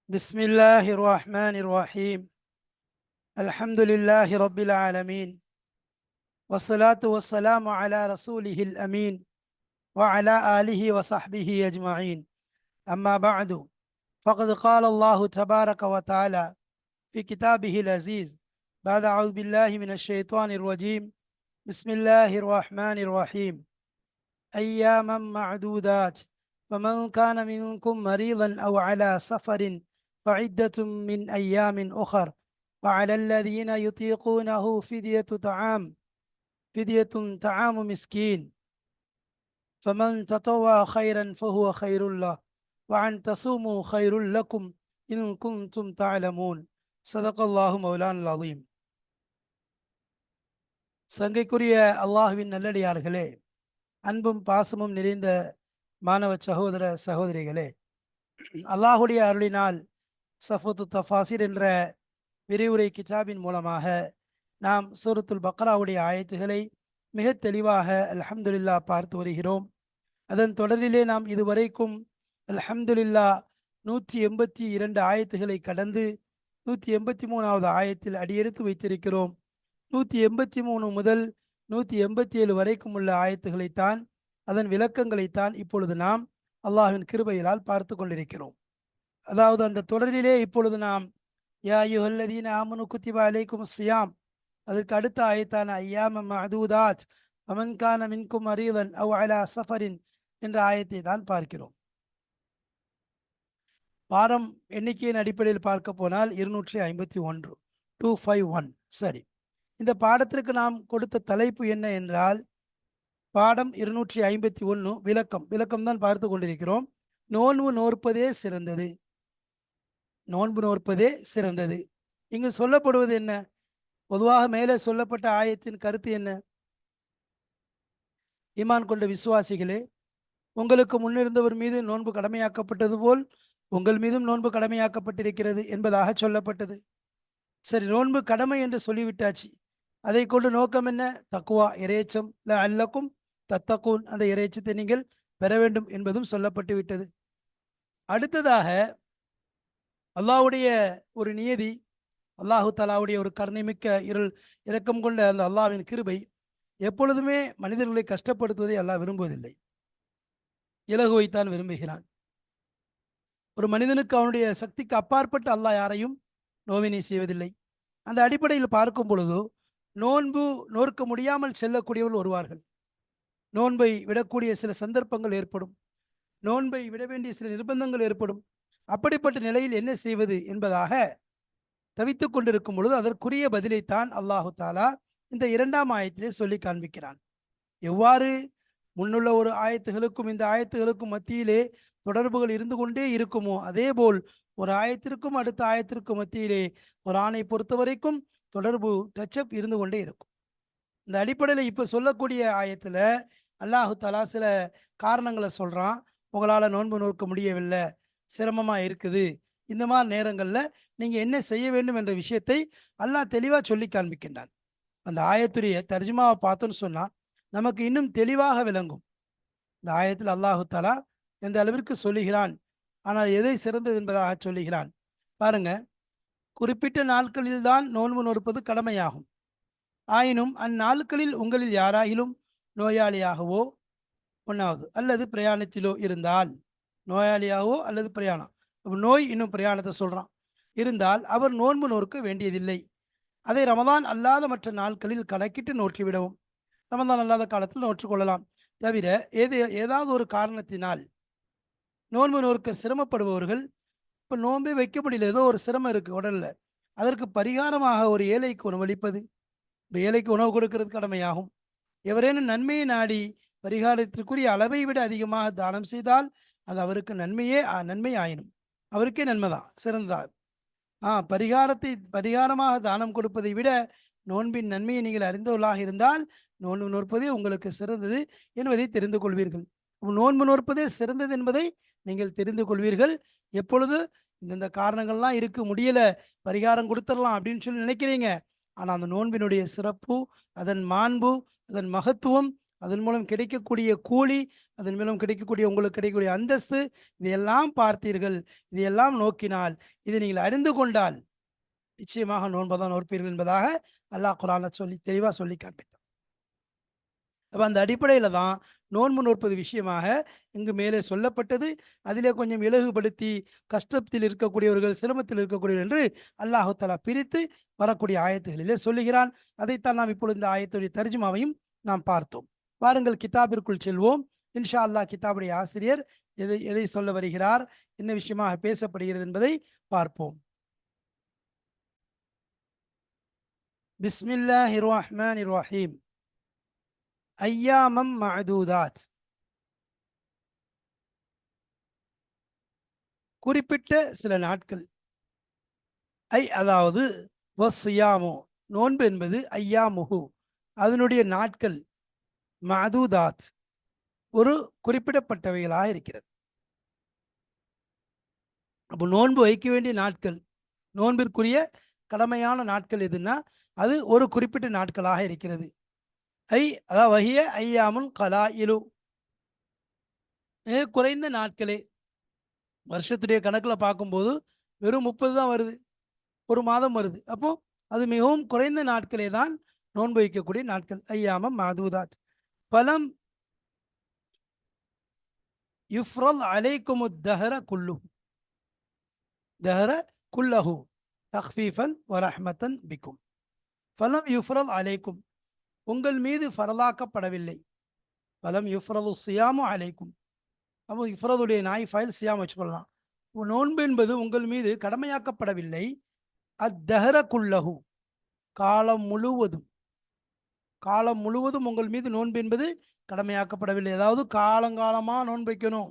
بسم الله الرحمن الرحيم. الحمد لله رب العالمين، والصلاة والسلام على رسوله الأمين وعلى آله وصحبه أجمعين. أما بعد، فقد قال الله تبارك وتعالى في كتابه العزيز بعد أعوذ بالله من الشيطان الرجيم. بسم الله الرحمن الرحيم. أياما معدودات، فمن كان منكم مريضا أو على سفر فعدة من أيام أخر، وعلى الذين يطيقونه فدية طعام مسكين، فمن تطوع خيرا فهو خير له، وأن تصوموا خير لكم إن كنتم تعلمون. صدق الله مولانا العظيم. சங்கைக்குரிய அல்லாஹ்வின் நல்லடியார்களே, அன்பும் பாசமும் நிறைந்த மாணவ சகோதர சகோதரிகளே, அல்லாஹுடைய அருளினால் சஃபத்து தஃபாசிர் என்ற விரிவுரை கிதாபின் மூலமாக நாம் சூரத்துல் பக்ராவுடைய ஆயத்துகளை மிக தெளிவாக அல்ஹம்துலில்லா பார்த்து வருகிறோம். அதன் தொடரிலே நாம் இதுவரைக்கும் அல்ஹம்துலில்லா 182 ஆயத்துகளை கடந்து 183வது ஆயத்தில் அடியெடுத்து வைத்திருக்கிறோம். 183 முதல் 187 வரைக்கும் உள்ள ஆயத்துகளைத்தான், அதன் விளக்கங்களைத்தான் இப்பொழுது நாம் அல்லாஹ்வின் கிருபையினால் பார்த்து கொண்டிருக்கிறோம். அதாவது அந்த தொடரிலே இப்பொழுது நாம் யா அய்யுஹல்லதீன ஆமனு குத்திப அலைக்கும் ஸியாம், அதற்கு அடுத்த ஆயத்தான ஐயாம மஅதூதாத் ஃபமன் கான மின்கும் மரீதன் அவ் அலா சஃபரின் என்ற ஆயத்தை தான் பார்க்கிறோம். பாடம் எண்ணிக்கையின் அடிப்படையில் பார்க்க போனால் 251, 251. சரி, இந்த பாடத்திற்கு நாம் கொடுத்த தலைப்பு என்ன என்றால், பாடம் 251 விளக்கம் தான் பார்த்து கொண்டிருக்கிறோம். நோன்பு நோற்பதே சிறந்தது, நோன்பு நோற்பதே சிறந்தது. இங்கு சொல்லப்படுவது என்ன? பொதுவாக மேலே சொல்லப்பட்ட ஆயத்தின் கருத்து என்ன? ஈமான் கொண்ட விசுவாசிகளே, உங்களுக்கு முன்னிருந்தவர் மீது நோன்பு கடமையாக்கப்பட்டது போல் உங்கள் மீதும் நோன்பு கடமையாக்கப்பட்டிருக்கிறது என்பதாக சொல்லப்பட்டது. சரி, நோன்பு கடமை என்று சொல்லிவிட்டாச்சு. அதை கொண்டு நோக்கம் என்ன? தக்குவா, இறையச்சம். அல்லக்கும் தத்தக்கூன், அந்த இறையச்சத்தை நீங்கள் பெற வேண்டும் என்பதும் சொல்லப்பட்டு விட்டது. அடுத்ததாக அல்லாஹ்வுடைய ஒரு நியதி, அல்லாஹு தஆலாவுடைய ஒரு கருணைமிக்க இரக்கம் கொண்ட அந்த அல்லாஹ்வின் கிருபை, எப்பொழுதுமே மனிதர்களை கஷ்டப்படுத்துவதை அல்லாஹ் விரும்புவதில்லை, இலகுவைத்தான் விரும்புகிறான். ஒரு மனிதனுக்கு அவனுடைய சக்திக்கு அப்பாற்பட்டு அல்லாஹ் யாரையும் நோவினை செய்வதில்லை. அந்த அடிப்படையில் பார்க்கும் பொழுது நோன்பு நோற்க முடியாமல் செல்லக்கூடியவர்கள் வருவார்கள். நோன்பை விடக்கூடிய சில சந்தர்ப்பங்கள் ஏற்படும், நோன்பை விட வேண்டிய சில நிர்பந்தங்கள் ஏற்படும். அப்படிப்பட்ட நிலையில் என்ன செய்வது என்பதாக தவித்து கொண்டிருக்கும் பொழுது அதற்குரிய பதிலைத்தான் அல்லாஹு தாலா இந்த 2ஆம் ஆயத்திலே சொல்லி காண்பிக்கிறான். எவ்வாறு முன்னுள்ள ஒரு ஆயத்துகளுக்கும் இந்த ஆயத்துகளுக்கும் மத்தியிலே தொடர்புகள் இருந்து கொண்டே இருக்குமோ, அதேபோல் ஒரு ஆயத்திற்கும் அடுத்த ஆயத்திற்கும் மத்தியிலே ஒரு ஆணை பொறுத்த வரைக்கும் தொடர்பு டச்சப் இருந்து கொண்டே இருக்கும். இந்த அடிப்படையில் இப்போ சொல்லக்கூடிய ஆயத்தில் அல்லாஹு தாலா சில காரணங்களை சொல்கிறான். உங்களால் நோன்பு நோக்க முடியவில்லை, சிரமமாக இருக்குது, இந்த மாதிரி நேரங்களில் நீங்கள் என்ன செய்ய வேண்டும் என்ற விஷயத்தை அல்லாஹ் தெளிவாக சொல்லி காண்பிக்கின்றான். அந்த ஆயத்துடைய தர்ஜுமாவை பார்த்தோன்னு சொன்னால் நமக்கு இன்னும் தெளிவாக விளங்கும். இந்த ஆயத்தில் அல்லாஹு தாலா எந்த அளவிற்கு சொல்லுகிறான், ஆனால் எதை சிறந்தது என்பதாக சொல்லுகிறான் பாருங்க. குறிப்பிட்ட நாட்களில் தான் நோன்பு நோற்பது கடமையாகும். ஆயினும் அந்நாட்களில் உங்களில் யாராயிலும் நோயாளியாகவோ, ஒன்றாவது, அல்லது பிரயாணத்திலோ இருந்தால், நோயாளியாகவோ அல்லது பிரயாணம், நோய் இன்னும் பிரயாணத்தை சொல்கிறான், இருந்தால் அவர் நோன்பு நோற்க வேண்டியதில்லை. அதை ரமதான் அல்லாத மற்ற நாட்களில் கணக்கிட்டு நோற்றிவிடவும். ரமதான் அல்லாத காலத்தில் நோற்றுக்கொள்ளலாம். தவிர ஏதாவது ஒரு காரணத்தினால் நோன்பு நோற்க சிரமப்படுபவர்கள், இப்போ நோன்பே வைக்க முடியல, ஏதோ ஒரு சிரமம் இருக்குது உடலில், அதற்கு பரிகாரமாக ஒரு ஏழைக்கு உணவளிப்பது, ஒரு ஏழைக்கு உணவு கொடுக்கிறது கடமையாகும். எவரேனும் நன்மையை நாடி பரிகாரத்திற்குரிய அளவை விட அதிகமாக தானம் செய்தால் அது அவருக்கு நன்மை ஆயினும் அவருக்கே நன்மைதான், சிறந்ததார். பரிகாரமாக தானம் கொடுப்பதை விட நோன்பின் நன்மையை நீங்கள் அறிந்தவர்களாக இருந்தால் நோன்பு நோற்பதே உங்களுக்கு சிறந்தது என்பதை தெரிந்து கொள்வீர்கள். நோன்பு நோற்பதே சிறந்தது என்பதை நீங்கள் தெரிந்து கொள்வீர்கள். எப்பொழுது இந்த காரணங்கள்லாம் இருக்கு, முடியலை, பரிகாரம் கொடுத்துடலாம் அப்படின்னு சொல்லி நினைக்கிறீங்க, ஆனால் அந்த நோன்பினுடைய சிறப்பு, அதன் மாண்பு, அதன் மகத்துவம் அதன் மூலம் கிடைக்கக்கூடிய கூலி, அதன் மூலம் கிடைக்கக்கூடிய உங்களுக்கு கிடைக்கக்கூடிய அந்தஸ்து, இதையெல்லாம் பார்த்தீர்கள், இதையெல்லாம் நோக்கினால், இதை நீங்கள் அறிந்து கொண்டால் நிச்சயமாக நோன்பதான் நோற்பீர்கள் என்பதாக அல்லாஹ் குர்ஆன்ல சொல்லி தெளிவாக சொல்லி காண்பித்தார். அப்போ அந்த அடிப்படையில் தான் நோன்பு நோற்பது விஷயமாக இங்கு மேலே சொல்லப்பட்டது. அதிலே கொஞ்சம் இலகுபடுத்தி கஷ்டத்தில் இருக்கக்கூடியவர்கள், சிரமத்தில் இருக்கக்கூடியவர்கள் என்று அல்லாஹு தஆலா பிரித்து வரக்கூடிய ஆயத்துகளிலே சொல்லுகிறான். அதைத்தான் நாம் இப்பொழுது இந்த ஆயத்துடைய தர்ஜுமாவையும் நாம் பார்த்தோம். வாருங்கள் கிதாபிற்குள் செல்வோம். இன்ஷா அல்லாஹ் கிதாபுடைய ஆசிரியர் எதை எதை சொல்ல வருகிறார், என்ன விஷயமாக பேசப்படுகிறது என்பதை பார்ப்போம். பிஸ்மில்லாஹிர் ரஹ்மானிர் ரஹீம். ஐயாமம் மஅதூதாத், குறிப்பிட்ட சில நாட்கள். அதாவது வஸ்ஸியாமு, நோன்பு என்பது ஐயாமுஹு, அதனுடைய நாட்கள், மஅதூதாத், ஒரு குறிப்பிடப்பட்டவைகளாக இருக்கிறது. அப்போ நோன்பு வைக்க வேண்டிய நாட்கள், நோன்பிற்குரிய கடமையான நாட்கள் எதுன்னா அது ஒரு குறிப்பிட்ட நாட்களாக இருக்கிறது. அதாவது வஹிய ஐயாமுல் கலாயிலு, குறைந்த நாட்களே. வருஷத்துடைய கணக்கில் பார்க்கும்போது வெறும் 30 தான் வருது, ஒரு மாதம் வருது. அப்போ அது மிகவும் குறைந்த நாட்களே தான் நோன்பு வைக்கக்கூடிய நாட்கள். ஐயாமம் மாதூதாத். பலம் யுஃப்ரல் அலைக்கும் தஹர குல்லு, தஹர குல்லஹு தக்ஃபீஃபன் வரஹ்மத்தன் பிக்கும். பலம் யுஃப்ரல் அலைக்கும், உங்கள் மீது ஃபரலாக்கப்படவில்லை. பலம் யுஃப்ரது சியாமு அலைக்கும். அப்போ இஃப்ரதுடைய நாய் ஃபைல் சியாம் வச்சுக்கொள்ளலாம். நோன்பு என்பது உங்கள் மீது கடமையாக்கப்படவில்லை. அத்தஹர குல்லஹு, காலம் முழுவதும், காலம் முழுவதும் உங்கள் மீது நோன்பு என்பது கடமையாக்கப்படவில்லை. அதாவது காலங்காலமாக நோன்பு வைக்கணும்,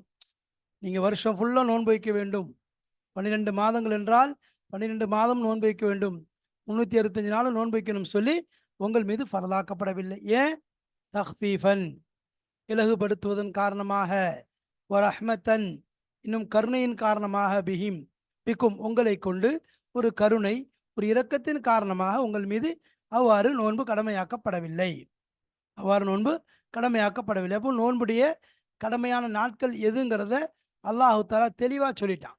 நீங்கள் வருஷம் ஃபுல்லாக நோன்பு வைக்க வேண்டும். 12 மாதங்கள் என்றால் 12 மாதம் நோன்பு வைக்க வேண்டும், 365 நாள் நோன்பு வைக்கணும் சொல்லி உங்கள் மீது ஃபரலாக்கப்படவில்லை. ஏன்? தக்ஃபீஃபன், இலகுபடுத்துவதன் காரணமாக, வரஹ்மத்தன், இன்னும் கருணையின் காரணமாக, பிஹிம், பிக்கும், உங்களை கொண்டு, ஒரு கருணை, ஒரு இரக்கத்தின் காரணமாக உங்கள் மீது அவ்வாறு நோன்பு கடமையாக்கப்படவில்லை. அவ்வாறு நோன்பு கடமையாக்கப்படவில்லை. அப்போ நோன்புடைய கடமையான நாட்கள் எதுங்கிறத அல்லாஹு தஆலா தெளிவாக சொல்லிட்டான்.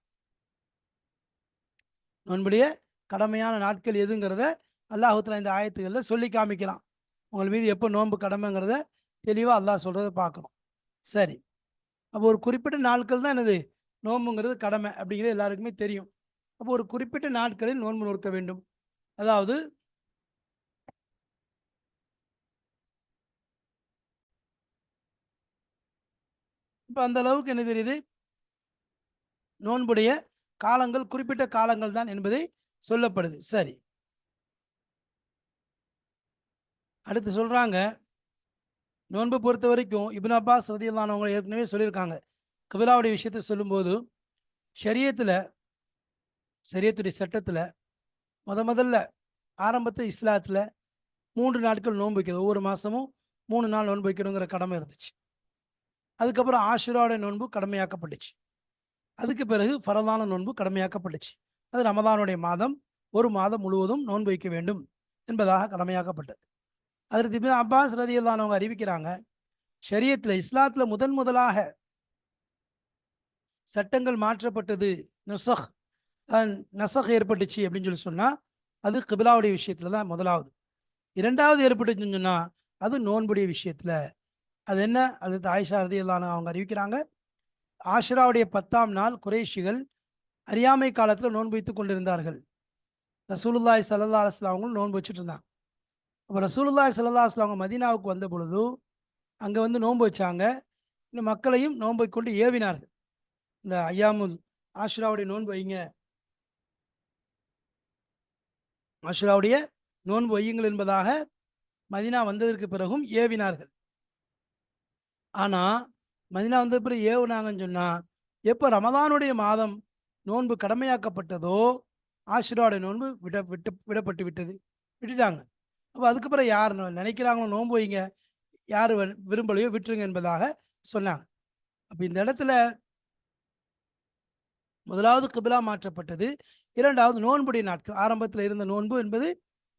நோன்புடைய கடமையான நாட்கள் எதுங்கிறத அல்லாஹு தஆலா இந்த ஆயத்துகளில் சொல்லி காமிக்கலாம். உங்கள் மீது எப்போ நோன்பு கடமைங்கிறத தெளிவாக அல்லாஹ் சொல்கிறத பார்க்கணும். சரி, அப்போ ஒரு குறிப்பிட்ட நாட்கள் தான் என்னது நோன்புங்கிறது கடமை அப்படிங்கிறது எல்லாருக்குமே தெரியும். அப்போ ஒரு குறிப்பிட்ட நாட்களில் நோன்பு நோக்க வேண்டும். அதாவது இப்போ அந்த அளவுக்கு என்ன தெரியுது, நோன்புடைய காலங்கள் குறிப்பிட்ட காலங்கள் தான் என்பதை சொல்லப்படுது. சரி, அடுத்து சொல்றாங்க, நோன்பு பொறுத்த வரைக்கும் இப்னு அப்பாஸ் ரலியல்லாஹு அன்ஹு அவங்க ஏற்கனவே சொல்லியிருக்காங்க. கிபிலாவுடைய விஷயத்தை சொல்லும்போது ஷரியத்துடைய சட்டத்தில் முதல்ல ஆரம்பத்தில் இஸ்லாத்தில் 3 நாட்கள் நோன்பு வைக்கிறது, ஒவ்வொரு மாதமும் 3 நாள் நோன்பு வைக்கணுங்கிற கடமை இருந்துச்சு. அதுக்கப்புறம் ஆஷுராவுடைய நோன்பு கடமையாக்கப்பட்டுச்சு. அதுக்கு பிறகு ஃபரதான நோன்பு கடமையாக்கப்பட்டுச்சு. அது ரமதானுடைய மாதம், ஒரு மாதம் முழுவதும் நோன்பு வைக்க வேண்டும் என்பதாக கடமையாக்கப்பட்டது. அதற்கு இப்னு அப்பாஸ் ரலியல்லாஹு அன்ஹு அவங்க அறிவிக்கிறாங்க, ஷரியத்தில் இஸ்லாத்தில் முதலாக சட்டங்கள் மாற்றப்பட்டது, நசக் ஏற்பட்டுச்சு அப்படின்னு சொல்லி சொன்னால் அது கிபிலாவுடைய விஷயத்தில் தான் முதலாவது. இரண்டாவது ஏற்பட்டுச்சுன்னு சொன்னால் அது நோன்புடைய விஷயத்தில். அது என்ன? அது ஆயிஷா ரலியல்லாஹு அன்ஹா அவங்க அறிவிக்கிறாங்க, ஆஷுராவுடைய 10ஆம் நாள் குறைஷிகள் அறியாமை காலத்தில் நோன்பு வைத்துக் கொண்டிருந்தார்கள். ரசூலுல்லாஹி ஸல்லல்லாஹு அலைஹி வஸல்லம் அவங்களும் நோன்பு வச்சுட்டு இருந்தாங்க. அப்போ ரசூலுல்லாஹி ஸல்லல்லாஹு அலைஹி வஸல்லம் அவங்க மதீனாவுக்கு வந்த பொழுது அங்கே வந்து நோன்பு வச்சாங்க. இந்த மக்களையும் நோன்பை கொண்டு ஏவினார்கள். இந்த ஐயாமுல் ஆஷுராவுடைய நோன்பு வைங்க, ஆஷுராவுடைய நோன்பு வையுங்கள் என்பதாக மதீனா வந்ததற்கு பிறகும் ஏவினார்கள். ஆனால் மதீனா வந்த பிறகு ஏவுனாங்கன்னு சொன்னால், எப்போ ரமதானுடைய மாதம் நோன்பு கடமையாக்கப்பட்டதோ ஆஷுராவுடைய நோன்பு விடப்பட்டு விட்டது, விட்டுட்டாங்க. அப்போ அதுக்கப்புறம் யார் நினைக்கிறாங்களோ நோன்பு வைங்க, யார் விரும்பலையோ விட்டுருங்க என்பதாக சொன்னாங்க. அப்போ இந்த இடத்துல முதலாவது கிபிலா மாற்றப்பட்டது, இரண்டாவது நோன்புடைய நாட்கள். ஆரம்பத்தில் இருந்த நோன்பு என்பது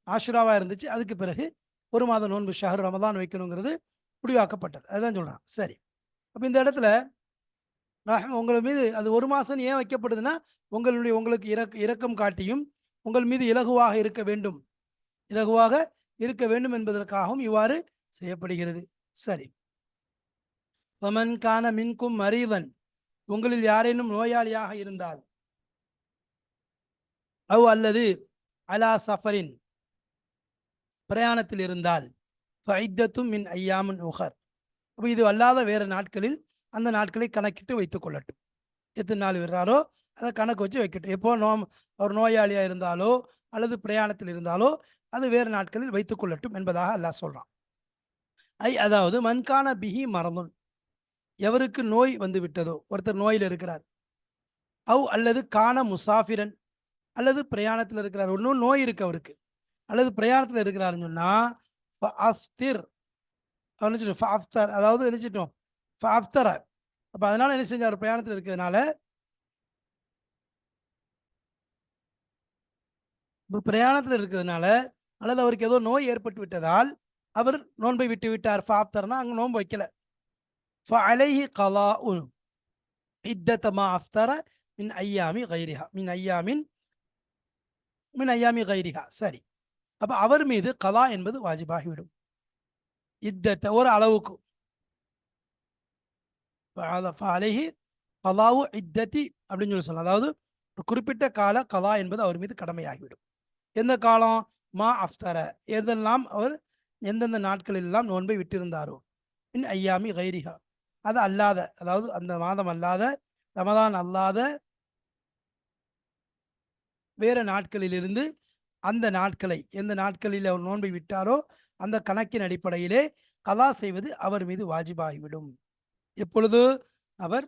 ஆஷுராவாக இருந்துச்சு, அதுக்கு பிறகு ஒரு மாத நோன்பு ஷஹர் ரமதான் வைக்கணுங்கிறது முடிவாக்கப்பட்டது. அதுதான் சொல்றான். சரி, அப்ப இந்த இடத்துல உங்கள் மீது அது 1 மாசம் ஏன் வைக்கப்படுதுன்னா, உங்களுக்கு இரக்கம் காட்டியும் உங்கள் மீது இலகுவாக இருக்க வேண்டும், இலகுவாக இருக்க வேண்டும் என்பதற்காகவும் இவ்வாறு செய்யப்படுகிறது. சரி, வமன் கான மின்கும் மரீதன், உங்களில் யாரேனும் நோயாளியாக இருந்தால், அல்லது அலா சஃபரின், பிரயாணத்தில் இருந்தால், ஃபைத்தத்தும் மின் ஐயாமின் உஹர், அப்போ இது அல்லாத வேறு நாட்களில் அந்த நாட்களை கணக்கிட்டு வைத்துக் கொள்ளட்டும். எத்தனை நாள் விடுறாரோ அதை கணக்கு வச்சு வைக்கட்டும். எப்போ அவர் நோயாளியாக இருந்தாலோ அல்லது பிரயாணத்தில் இருந்தாலோ அது வேறு நாட்களில் வைத்துக் கொள்ளட்டும் என்பதாக அல்லாஹ் சொல்றான். அதாவது மன்கான பிஹி மரந்துன், எவருக்கு நோய் வந்து விட்டதோ, ஒருத்தர் நோயில் இருக்கிறார், அல்லது கான முசாஃபிரன், அல்லது பிரயாணத்தில் இருக்கிறார், ஒன்றும் நோய் இருக்கு அவருக்கு, அல்லது பிரயாணத்தில் இருக்கிறாருன்னு சொன்னா அதாவது நினைச்சிட்டோம் அப்ப அதனால என்ன செஞ்சார், பிரயாணத்தில் இருக்கிறதுனால, பிரயாணத்தில் இருக்கிறதுனால அல்லது அவருக்கு ஏதோ நோய் ஏற்பட்டு விட்டதால் அவர் நோன்பை விட்டு விட்டார். ஃபாப்தர்னா அங்க நோன்பு வைக்கல. ஃபஅலைஹி கலாஉ இத்தத மா அஃப்தர மின் ஐயாமி கைரிஹா மின் ஐயாமி கைரிஹா. சரி, அப்ப அவர் மீது கலா என்பது வாஜிபாகிவிடும். இத்தத்த ஒரு அளவுக்கு, ஃபஅலைஹி கலாஉ இத்ததி அப்படின்னு சொல்லலாம். அதாவது குறிப்பிட்ட கால கலா என்பது அவர் மீது கடமையாகிவிடும். எந்த காலம்? மா அஃப்தர, எதெல்லாம் அவர் எந்தெந்த நாட்களில் எல்லாம் நோன்பை விட்டிருந்தாரோ, மின் ஐயாமி கைரிஹா, அது அல்லாத, அதாவது அந்த மாதம் அல்லாத, ரமதான் அல்லாத வேறு நாட்களிலிருந்து அந்த நாட்களை, எந்த நாட்களில் அவர் நோன்பை விட்டாரோ அந்த கணக்கின் அடிப்படையிலே கலா செய்வது அவர் மீது வாஜிபாகிவிடும். எப்பொழுது? அவர்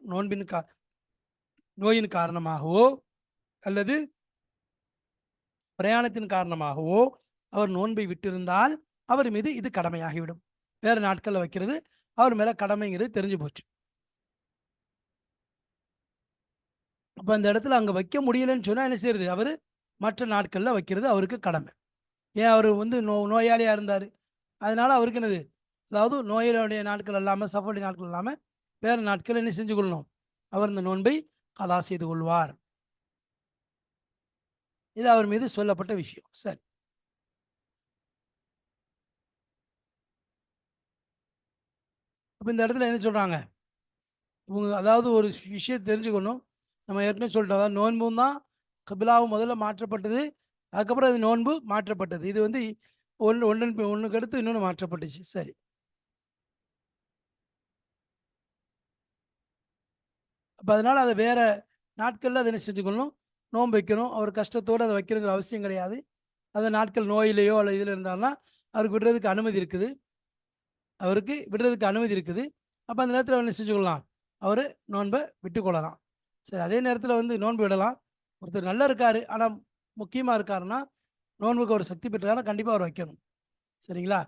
நோயின் காரணமாகவோ அல்லது பிரயாணத்தின் காரணமாகவோ அவர் நோன்பை விட்டிருந்தால் அவர் மீது இது கடமையாகிவிடும். வேறு நாட்களில் வைக்கிறது அவர் மேல கடமைங்கிறது தெரிஞ்சு போச்சு. அப்ப அந்த இடத்துல அங்க வைக்க முடியலன்னு சொன்னா என்ன செய்யறது? அவர் மற்ற நாட்கள்ல வைக்கிறது அவருக்கு கடமை. ஏன்? அவர் வந்து நோயாளியா இருந்தாரு, அதனால அவருக்கு என்னது, அதாவது நோயாளியுடைய நாட்கள் இல்லாம, சஃபருடைய நாட்கள் இல்லாம வேறு நாட்கள் என்ன செஞ்சு கொள்ளணும், அவர் இந்த நோன்பை கதா செய்து கொள்வார். இது அவர் மீது சொல்லப்பட்ட விஷயம். சரி, அப்ப இந்த இடத்துல என்ன சொல்றாங்க, அதாவது ஒரு விஷயம் தெரிஞ்சுக்கணும். நம்ம ஏற்கனவே சொல்லிட்டோம், அதாவது நோன்பும் தான் கபிலாவும் முதல்ல மாற்றப்பட்டது, அதுக்கப்புறம் அது நோன்பு மாற்றப்பட்டது. இது வந்து ஒன்றுக்கு அடுத்து இன்னொன்று மாற்றப்பட்டுச்சு. சரி, அப்போ அதனால அதை வேற நாட்களில் அதை என்ன செஞ்சுக்கணும், நோன்பு வைக்கணும். அவர் கஷ்டத்தோடு அதை வைக்கணுங்கிற அவசியம் கிடையாது. அந்த நாட்கள் நோயிலேயோ அல்ல இதில் இருந்தால்னா அவருக்கு விடுறதுக்கு அனுமதி இருக்குது, அப்போ அந்த நேரத்தில் என்ன செஞ்சுக்கொள்ளலாம், அவர் நோன்பை விட்டுக்கொள்ளலாம். சரி, அதே நேரத்தில் வந்து நோன்பு விடலாம். ஒருத்தர் நல்லா இருக்காரு ஆனால் முக்கியமாக இருக்காருன்னா, நோன்புக்கு ஒரு சக்தி பெற்றாருன்னா கண்டிப்பாக அவர் வைக்கணும். சரிங்களா?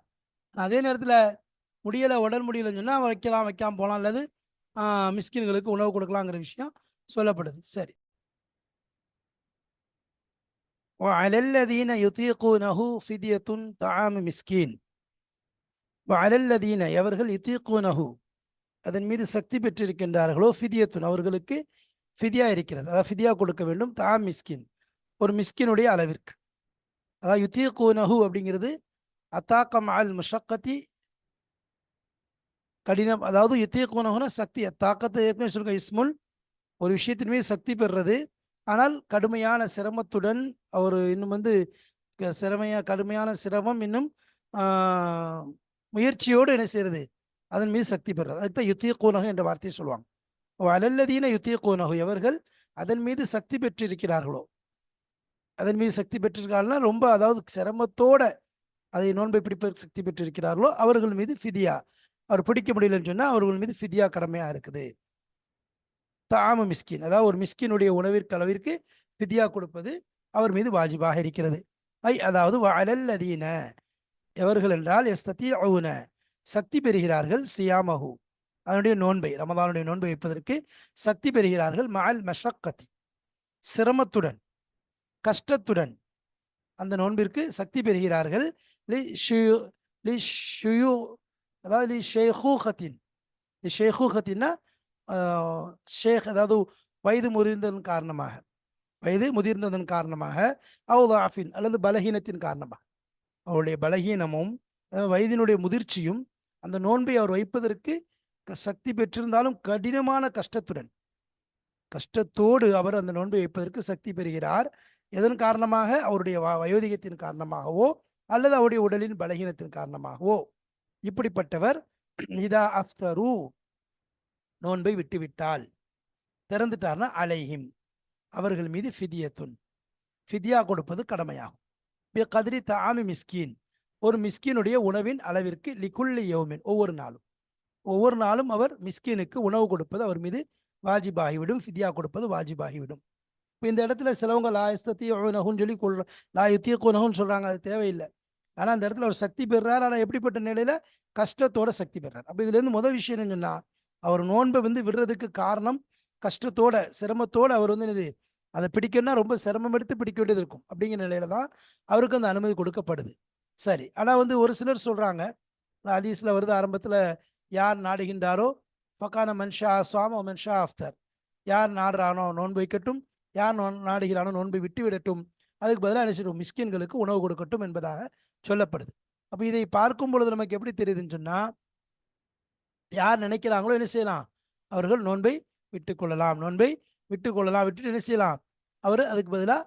அதே நேரத்தில் முடியலை, உடல் முடியலைன்னு சொன்னால் அவர் வைக்கலாம், வைக்காமல் போகலாம், அல்லது மிஸ்கின்களுக்கு உணவு கொடுக்கலாங்கிற விஷயம் சொல்லப்படுது. சரி, وعلى الذين يطيقونه فدية طعام مسكين. وعلى الذين, எவர்கள் யுதீகூனஹு, அதன் மீது சக்தி பெற்றிருக்கின்றார்களோ, ஃபிதியத்துன், அவர்களுக்கு ஃபிதியா இருக்கிறது, அதாவது ஃபிதியா கொடுக்க வேண்டும். தாம் மிஸ்கின், ஒரு மிஸ்கினுடைய அளவிற்கு. அதாவது யுதீகூனஹு அப்படிங்கிறது அத்தாக்கம் அல் முஷக்கத்தி, கடினம், அதாவது யுத்தீகூனஹுன சக்தி, தாக்கத்தை ஏற்கனவே சொல்லுங்க, இஸ்முல், ஒரு விஷயத்தின் மீது சக்தி பெறுறது, ஆனால் கடுமையான சிரமத்துடன், அவர் இன்னும் வந்து கடுமையான சிரமம், இன்னும் முயற்சியோடு என்ன செய்யறது, அதன் மீது சக்தி பெறுறது, அதுதான் யுத்தீகூனஹு என்ற வார்த்தையை சொல்லுவாங்க. அலல்லதீன யுத்தீகூனஹு, எவர்கள் அதன் மீது சக்தி பெற்றிருக்கிறார்களோ, அதன் மீது சக்தி பெற்றிருக்காங்கன்னா ரொம்ப, அதாவது சிரமத்தோட அதை நோன்பை பிடிப்பதற்கு சக்தி பெற்றிருக்கிறார்களோ அவர்கள் மீது ஃபிதியா, அவர் பிடிக்க முடியலன்னு சொன்னா அவர்கள் மீது ஃபிதியா கடமையா இருக்குது. தாம மிஸ்கின், அதாவது ஒரு மிஸ்கினுடைய உணவிற்கு அளவிற்கு ஃபிதியா கொடுப்பது அவர் மீது வாஜிபாக இருக்கிறது. அதாவது அலல்லதீன, எவர்கள் என்றால் யஸ்ததீஊன, சக்தி பெறுகிறார்கள், சியாமஹு, அதனுடைய நோன்பை, ரமதானுடைய நோன்பை வைப்பதற்கு சக்தி பெறுகிறார்கள், மஅல் மஷக்கத்தி, சிரமத்துடன், கஷ்டத்துடன் அந்த நோன்பிற்கு சக்தி பெறுகிறார்கள். அதாவது ஷேஹூஹத்தின், ஷேஹூஹத்தின்னா ஷேக், அதாவது வயது முதிர்ந்ததன் காரணமாக, வயது முதிர்ந்ததன் காரணமாக, அவுதாஃபின் அல்லது பலகீனத்தின் காரணமாக, அவருடைய பலகீனமும் வயதினுடைய முதிர்ச்சியும் அந்த நோன்பை அவர் வைப்பதற்கு சக்தி பெற்றிருந்தாலும் கடினமான கஷ்டத்தோடு அவர் அந்த நோன்பை வைப்பதற்கு சக்தி பெறுகிறார். எதன் காரணமாக? அவருடைய வயோதிகத்தின் காரணமாகவோ அல்லது அவருடைய உடலின் பலகீனத்தின் காரணமாகவோ. இப்படிப்பட்டவர் இதா அஃப்தரு, நோன்பை விட்டுவிட்டால், திறந்துட்டார்னா அலைஹிம், அவர்கள் மீது ஃபிதியத்துன், ஃபிதியா கொடுப்பது கடமையாகும். கதிரி தாமி மிஸ்கீன், ஒரு மிஸ்கீனுடைய உணவின் அளவிற்கு, லிகுல்லி யௌமின், ஒவ்வொரு நாளும் அவர் மிஸ்கீனுக்கு உணவு கொடுப்பது அவர் மீது வாஜிபாகிவிடும், ஃபிதியா கொடுப்பது வாஜிபாகிவிடும். இப்போ இந்த இடத்துல சிலவங்க லா யஸ்தத்தீஊனஹுன்னு சொல்லி லா யுத்தீகூனஹுன்னு சொல்றாங்க, அது தேவையில்லை. ஆனால் அந்த இடத்துல அவர் சக்தி பெறுறார், ஆனால் எப்படிப்பட்ட நிலையில? கஷ்டத்தோட சக்தி பெறார். அப்போ இதுல இருந்து முதல் விஷயம் என்னன்னா, அவர் நோன்பை விடுறதுக்கு காரணம் கஷ்டத்தோட சிரமத்தோட அவர் என்னது, அதை பிடிக்கணும்னா ரொம்ப சிரமம் எடுத்து பிடிக்க வேண்டியது இருக்கும். அப்படிங்கிற நிலையில தான் அவருக்கு அந்த அனுமதி கொடுக்கப்படுது. சரி, ஆனால் ஒரு சிலர் சொல்றாங்க, ஹதீஸ்ல வருது, ஆரம்பத்துல யார் நாடுகின்றாரோ ஃபகான மன்ஷா சுவாம மன்ஷா அஃப்தர், யார் நாடுறானோ நோன்பு வைக்கட்டும், யார் நாடுகிறானோ நோன்பை விட்டு விடட்டும், அதுக்கு பதிலாக என்ன செய்யும், மிஸ்கின்களுக்கு உணவு கொடுக்கட்டும் என்பதாக சொல்லப்படுது. அப்போ இதை பார்க்கும் பொழுது நமக்கு எப்படி தெரியுதுன்னு சொன்னா, யார் நினைக்கிறாங்களோ என்ன செய்யலாம், அவர்கள் நோன்பை விட்டுக்கொள்ளலாம், விட்டுட்டு என்ன செய்யலாம், அவர் அதுக்கு பதிலாக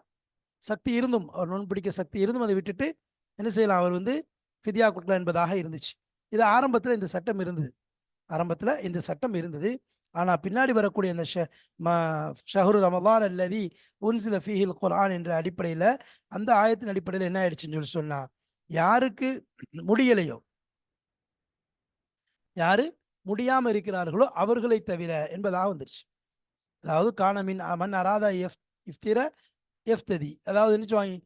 சக்தி இருந்தும், அவர் நோன்பு பிடிக்க சக்தி இருந்தும் அதை விட்டுட்டு என்ன செய்யலாம், அவர் ஃபிதியா கொடுக்கலாம் என்பதாக இருந்துச்சு. இது ஆரம்பத்தில் இந்த சட்டம் இருந்தது. ஆனால் பின்னாடி வரக்கூடிய இந்த ஷஹ்ரு ரமலான் அல்லதி உன்சில ஃபீஹில் குர்ஆன் என்ற அடிப்படையில், அந்த ஆயத்தின் அடிப்படையில் என்ன ஆயிடுச்சுன்னு சொல்லி சொன்னா, யாருக்கு முடியலையோ, யாரு முடியாம இருக்கிறார்களோ அவர்களை தவிர என்பதாக வந்துருச்சு. அதாவது காணமின் மன் அராதா இஃப்திர எஃப்ததி, அதாவது என்ன சொல்லுவாங்க,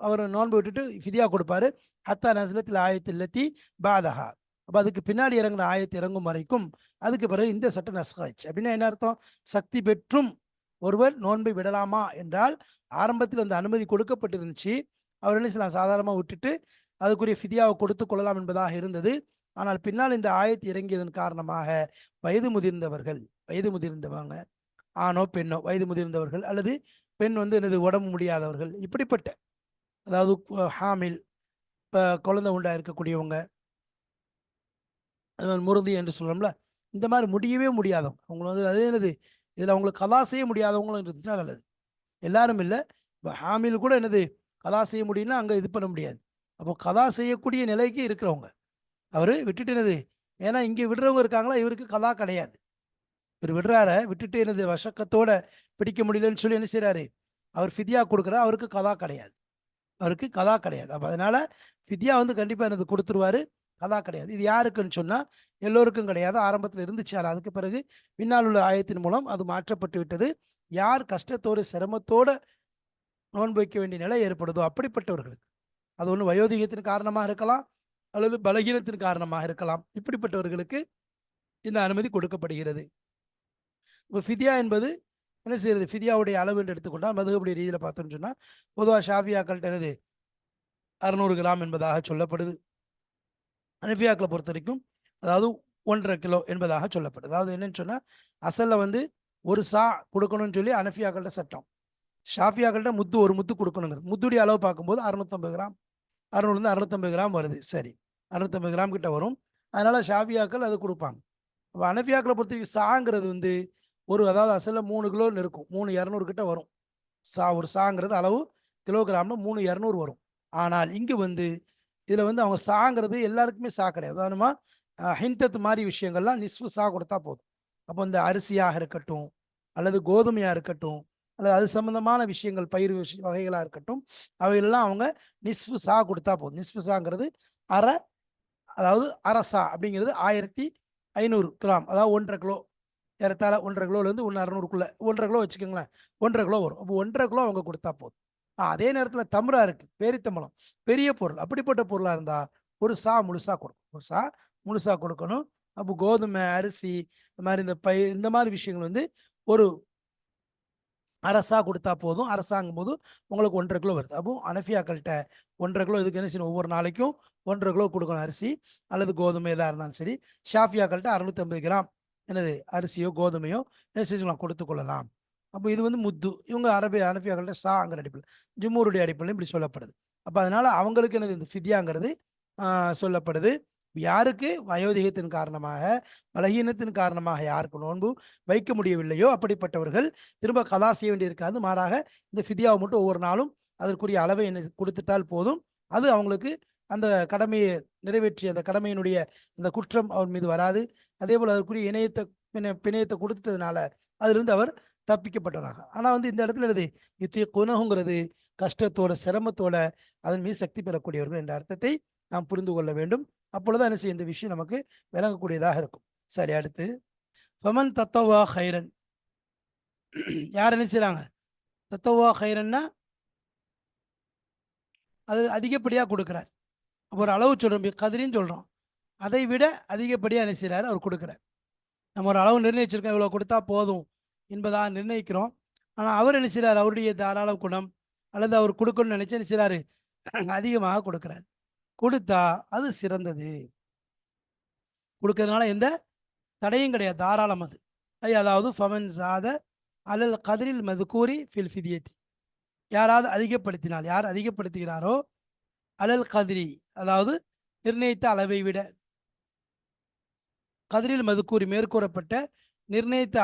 அவர் நோன்பு விட்டுட்டு ஃபிதியா கொடுப்பாரு. ஹத்தா நஸ்லத்தில் ஆயத்தில்லத்தி பாதஹா, அப்போ அதுக்கு பின்னாடி இறங்குற ஆயத்து இறங்கும் வரைக்கும், அதுக்கு பிறகு இந்த சட்டம் நஸ்காச்சு. அப்படின்னா என்ன அர்த்தம்? சக்தி பெற்றும் ஒருவர் நோன்பை விடலாமா என்றால், ஆரம்பத்தில் அந்த அனுமதி கொடுக்கப்பட்டிருந்துச்சு, அவர் என்ன செய்யலாம், சாதாரணமாக விட்டுட்டு அதுக்குரிய ஃபிதியாவை கொடுத்து கொள்ளலாம் என்பதாக இருந்தது. ஆனால் பின்னால் இந்த ஆயத்து இறங்கியதன் காரணமாக வயது முதிர்ந்தவங்க, ஆணோ பெண்ணோ, வயது முதிர்ந்தவர்கள் அல்லது பெண் என்னது உடம்பு முடியாதவர்கள், இப்படிப்பட்ட, அதாவது ஹாமில், குழந்தை உண்டா இருக்கக்கூடியவங்க, முருதி என்று சொல்றோம்ல, இந்த மாதிரி முடியவே முடியாதவங்க, அவங்க அதே என்னது, இதில் அவங்களுக்கு கலா செய்ய முடியாதவங்களும் இருந்துச்சுன்னா நல்லது. எல்லாரும் இல்லை, இப்போ ஹாமில் கூட என்னது கலா செய்ய முடியும்னா அங்கே இது பண்ண முடியாது. அப்போ கலா செய்யக்கூடிய நிலைக்கு இருக்கிறவங்க அவர் விட்டுட்டு என்னது, ஏன்னா இங்கே விடுறவங்க இருக்காங்களா, இவருக்கு கலா கிடையாது, இவர் விட்டுட்டு என்னது வஷக்கத்தோட பிடிக்க முடியலன்னு சொல்லி என்ன செய்யறாரு, அவர் ஃபிதியா கொடுக்குறார், அவருக்கு கலா கிடையாது. அப்போ அதனால ஃபிதியா கண்டிப்பாக என்னது கொடுத்துருவாரு, கலா கிடையாது. இது யாருக்குன்னு சொன்னா எல்லோருக்கும் கிடையாது, ஆரம்பத்தில் இருந்துச்சு. ஆனால் அதுக்கு பிறகு பின்னால் உள்ள ஆயத்தின் மூலம் அது மாற்றப்பட்டு விட்டது. யார் கஷ்டத்தோடு சிரமத்தோட நோன்பு வைக்க வேண்டிய நிலை ஏற்படுதோ அப்படிப்பட்டவர்களுக்கு, அது ஒன்று வயோதிகத்தின் காரணமாக இருக்கலாம் அல்லது பலகீனத்தின் காரணமாக இருக்கலாம், இப்படிப்பட்டவர்களுக்கு இந்த அனுமதி கொடுக்கப்படுகிறது. இப்போ ஃபிதியா என்பது என்ன செய்யறது, ஃபிதியாவுடைய அளவு என்று எடுத்துக்கொண்டால் மதுகபுடைய ரீதியில் பார்த்தோம்னு சொன்னால், பொதுவாக ஷாஃபியாக்கள்கிட்ட என்னது 600 கிராம் என்பதாக சொல்லப்படுது. ஹனஃபியாக்களை பொறுத்த வரைக்கும் அதாவது 1.5 கிலோ என்பதாக சொல்லப்படுது. அதாவது என்னன்னு சொன்னால், அசலில் ஒரு சா கொடுக்கணும்னு சொல்லி ஹனஃபியாக்கள்கிட்ட சட்டம், ஷாஃபியாக்கள்கிட்ட ஒரு முத்து கொடுக்கணுங்கிறது. முத்துடைய அளவு பார்க்கும்போது 650 கிராம், 600 650 கிராம் வருது. சரி, 650 கிராம் கிட்ட வரும். அதனால ஷாஃபியாக்கள் அது கொடுப்பாங்க. அப்போ ஹனஃபியாக்களை பொறுத்த வரைக்கும் சாங்கிறது அதாவது அசலில் 3 கிலோன்னு இருக்கும், 3,200 கிட்ட வரும். ஒரு சாங்கிறது அளவு கிலோகிராம்னு 3,200 வரும். ஆனால் இங்கு இதில் அவங்க சாங்கிறது எல்லாருக்குமே சா கிடையாது. உதாரணமா ஹிந்தத் மாதிரி விஷயங்கள்லாம் நிஸ்ஃபு சா கொடுத்தா போதும். அப்போ இந்த அரிசியாக இருக்கட்டும் அல்லது கோதுமையாக இருக்கட்டும் அல்லது அது சம்பந்தமான விஷயங்கள், பயிர் வகைகளாக இருக்கட்டும், அவையெல்லாம் அவங்க நிஸ்ஃபு சா கொடுத்தா போதும். நிஸ்ஃபு சாங்கிறது அதாவது அரசா அப்படிங்கிறது 1,500 கிராம், அதாவது 1.5 கிலோ, ஏறத்தாழ 1.5 கிலோலேருந்து 600க்குள்ள 1.5 கிலோ வச்சுக்கோங்களேன், 1.5 கிலோ வரும். அப்போ 1.5 கிலோ அவங்க கொடுத்தா போதும். அதே நேரத்தில் தம்ரா இருக்கு, பேரித்தம்பளம், பெரிய பொருள், அப்படிப்பட்ட பொருளாக இருந்தால் ஒரு சா முழுசா கொடுக்கணும். அப்போ கோதுமை, அரிசி, இந்த மாதிரி இந்த மாதிரி விஷயங்கள் ஒரு அரசா கொடுத்தா போதும். அரசாங்கும் போது உங்களுக்கு 1.5 கிலோ வருது. அப்போ அனஃபியாக்கள்கிட்ட 1.5 கிலோ இதுக்கு என்ன செய்யணும், ஒவ்வொரு நாளைக்கும் 1.5 கிலோ கொடுக்கணும் அரிசி அல்லது கோதுமை எதாக இருந்தாலும் சரி. ஷாஃபியாக்கள்கிட்ட 650 கிராம் என்னது அரிசியோ கோதுமையோ என்ன செஞ்சுக்கலாம், கொடுத்து கொள்ளலாம். அப்போ இது வந்து முத்து. இவங்க அனஃபியாக்கள்கிட்ட ஷாங்கிற அடிப்பில், ஜும்மூருடைய அடிப்பில் இப்படி சொல்லப்படுது. அப்போ அதனால அவங்களுக்கு என்னது இந்த ஃபித்யாங்கிறது சொல்லப்படுது. யாருக்கு வயோதிகத்தின் காரணமாக, பலகீனத்தின் காரணமாக யாருக்கு நோன்பு வைக்க முடியவில்லையோ அப்படிப்பட்டவர்கள் திரும்ப கலா செய்ய வேண்டியிருக்காது. மாறாக இந்த ஃபிதியாவை மட்டும் ஒவ்வொரு நாளும் அதற்குரிய அளவை என்ன கொடுத்துட்டால் போதும். அது அவங்களுக்கு அந்த கடமையை நிறைவேற்றிய அந்த கடமையினுடைய அந்த குற்றம் அவர் மீது வராது. அதே போல் அதற்குரிய பிணையத்தை கொடுத்ததுனால அதிலிருந்து அவர் தப்பிக்கப்பட்டவராக. ஆனால் வந்து இந்த இடத்துல என்னது யுத்திய குணகுங்கிறது கஷ்டத்தோட சிரமத்தோட அதன் மீது சக்தி பெறக்கூடியவர்கள் என்ற அர்த்தத்தை நாம் புரிந்து கொள்ள வேண்டும். அப்பொழுது என்ன செய்ய இந்த விஷயம் நமக்கு விளங்கக்கூடியதாக இருக்கும். சரி, அடுத்து ஃபமன் தத்தவா ஹைரன். யார் என்ன செய்றாங்க, தத்தவா ஹைரன்னா அது அதிகப்படியாக கொடுக்குறார். ஒரு அளவு சொல்கிறோம், கதிரின்னு சொல்கிறோம். அதை விட அதிகப்படியாக என்ன செய்கிறார், அவர் கொடுக்குறார். நம்ம ஒரு அளவு நிர்ணயிச்சிருக்கோம், இவ்வளோ கொடுத்தா போதும் என்பதாக நிர்ணயிக்கிறோம். ஆனால் அவர் என்ன செய்கிறார், அவருடைய தாராள குணம் அல்லது அவர் கொடுக்கணும்னு நினைச்சு என்ன செய்கிறாரு, அதிகமாக கொடுக்குறார். கொடுத்தா அது சிறந்தது. கொடுக்கறதுனால எந்த தடையும் கிடையாது, தாராளம் அது. அதாவது ஃபமன் சாத அலல் கதிரில் மதுக்கூரி ஃபில் ஃபிதியத்தி. யாராவது அதிகப்படுத்தினால், யார் அதிகப்படுத்துகிறாரோ அலல் கதிரி அதாவது நிர்ணயித்த அளவை விட, கதிரில் மதுக்கூறி மேற்கூறப்பட்ட நிர்ணயித்த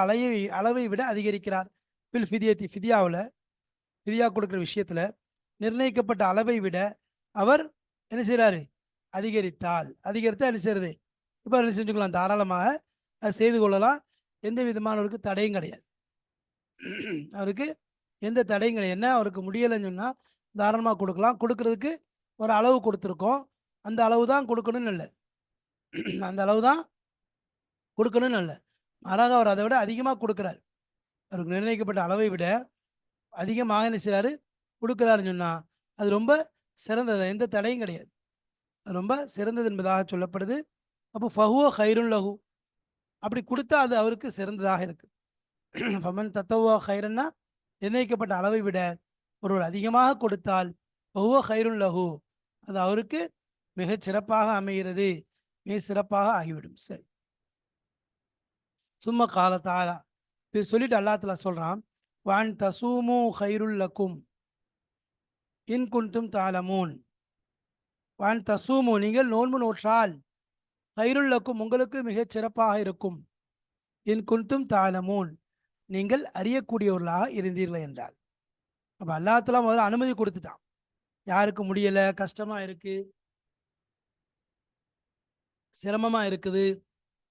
அளவை விட அதிகரிக்கிறார். ஃபில் ஃபிதியத்தி ஃபிதியாவில், ஃபிதியா கொடுக்குற விஷயத்தில் நிர்ணயிக்கப்பட்ட அளவை விட அவர் என்ன செய்கிறாரு, அதிகரித்தா என்ன செய்யறது, இப்போ என்ன செஞ்சுக்கலாம், தாராளமாக அது செய்து கொள்ளலாம். எந்த விதமானவருக்கு தடையும் கிடையாது. அவருக்கு எந்த தடையும் கிடையாது. என்ன அவருக்கு முடியலைன்னு சொன்னால் தாராளமாக கொடுக்கலாம். கொடுக்கறதுக்கு ஒரு அளவு கொடுத்துருக்கோம், அந்த அளவு தான் கொடுக்கணும்னு இல்லை, அந்த அளவு தான் கொடுக்கணும்னு இல்லை. மாறாக அவர் அதை விட அதிகமாக கொடுக்குறாரு. அவருக்கு நிர்ணயிக்கப்பட்ட அளவை விட அதிகமாக என்ன செய்கிறாரு, கொடுக்குறாருன்னு சொன்னால் அது ரொம்ப சிறந்தது, எந்த தடையும் கிடையாது, அது ரொம்ப சிறந்தது என்பதாக சொல்லப்படுது. அப்போ ஃபஹுவ ஹைருன் லஹு, அப்படி கொடுத்தா அது அவருக்கு சிறந்ததாக இருக்கு. ஃபமன் தத்தவா ஹைரன்னா நிர்ணயிக்கப்பட்ட அளவை விட ஒருவர் அதிகமாக கொடுத்தால் ஃபஹுவ ஹைருன் லஹு, அது அவருக்கு மிகச் சிறப்பாக அமைகிறது, மிக சிறப்பாக ஆகிவிடும். சரி, சும்மா கால தாலா இது சொல்லிட்டு அல்லாஹ் தஆலா சொல்றான், வான் தசூமு ஹைருல் லக்கும் இன் குன்தும் தஅலமூன். வான் தசூமு நீங்கள் நோன்பு நோற்றால், ஹைருல் லக்கும் உங்களுக்கு மிகச் சிறப்பாக இருக்கும், இன் குன்தும் தஅலமூன் நீங்கள் அறியக்கூடியவர்களாக இருந்தீர்கள் என்றால். அப்போ அல்லாஹ் தஆலா முதல்ல அனுமதி கொடுத்துட்டான். யாருக்கு முடியலை, கஷ்டமாக இருக்குது, சிரமமாக இருக்குது,